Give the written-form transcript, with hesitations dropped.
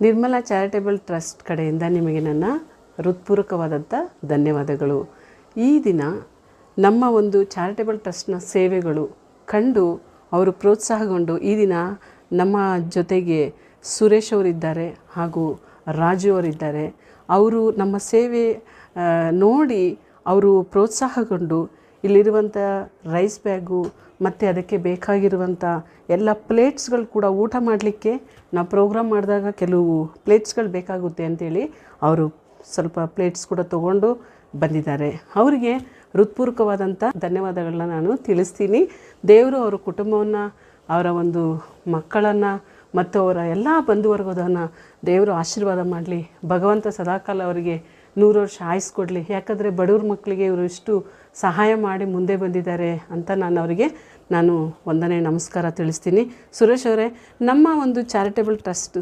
Nirmala charitable trust ಕಡೆಯಿಂದ ನಿಮಗೆ ನನ್ನ ಹೃತ್ಪೂರ್ವಕವಾದಂಥ ಧನ್ಯವಾದಗಳು. ಈ ದಿನ ನಮ್ಮ ಒಂದು ಚಾರಿಟೇಬಲ್ ಟ್ರಸ್ಟ್ನ ಸೇವೆಗಳು ಕಂಡು ಅವರು ಪ್ರೋತ್ಸಾಹಗೊಂಡು ಈ ದಿನ ನಮ್ಮ ಜೊತೆಗೆ ಸುರೇಶ್ ಅವರಿದ್ದಾರೆ ಹಾಗೂ ರಾಜು ಅವರಿದ್ದಾರೆ. ಅವರು ನಮ್ಮ ಸೇವೆ ನೋಡಿ ಅವರು ಪ್ರೋತ್ಸಾಹಗೊಂಡು ಇಲ್ಲಿರುವಂಥ ರೈಸ್ ಬ್ಯಾಗು ಮತ್ತು ಅದಕ್ಕೆ ಬೇಕಾಗಿರುವಂಥ ಎಲ್ಲ ಪ್ಲೇಟ್ಸ್ಗಳು ಕೂಡ ಊಟ ಮಾಡಲಿಕ್ಕೆ ನಾವು ಪ್ರೋಗ್ರಾಮ್ ಮಾಡಿದಾಗ ಕೆಲವು ಪ್ಲೇಟ್ಸ್ಗಳು ಬೇಕಾಗುತ್ತೆ ಅಂಥೇಳಿ ಅವರು ಸ್ವಲ್ಪ ಪ್ಲೇಟ್ಸ್ ಕೂಡ ತೊಗೊಂಡು ಬಂದಿದ್ದಾರೆ. ಅವರಿಗೆ ಹೃತ್ಪೂರ್ವಕವಾದಂಥ ಧನ್ಯವಾದಗಳನ್ನ ನಾನು ತಿಳಿಸ್ತೀನಿ. ದೇವರು ಅವರ ಕುಟುಂಬವನ್ನು, ಅವರ ಒಂದು ಮಕ್ಕಳನ್ನು ಮತ್ತು ಅವರ ಎಲ್ಲ ಬಂಧುವರ್ಗದನ್ನು ದೇವರು ಆಶೀರ್ವಾದ ಮಾಡಲಿ. ಭಗವಂತ ಸದಾಕಾಲ ಅವರಿಗೆ 100 ವರ್ಷ ಆಯುಸ್ ಕೊಡಲಿ. ಯಾಕಂದರೆ ಬಡವ್ರ ಮಕ್ಕಳಿಗೆ ಇವರು ಇಷ್ಟು ಸಹಾಯ ಮಾಡಿ ಮುಂದೆ ಬಂದಿದ್ದಾರೆ ಅಂತ ನಾನು ವಂದನೆ ನಮಸ್ಕಾರ ತಿಳಿಸ್ತೀನಿ. ಸುರೇಶ್ ಅವರೇ, ನಮ್ಮ ಒಂದು ಚಾರಿಟೇಬಲ್ ಟ್ರಸ್ಟ್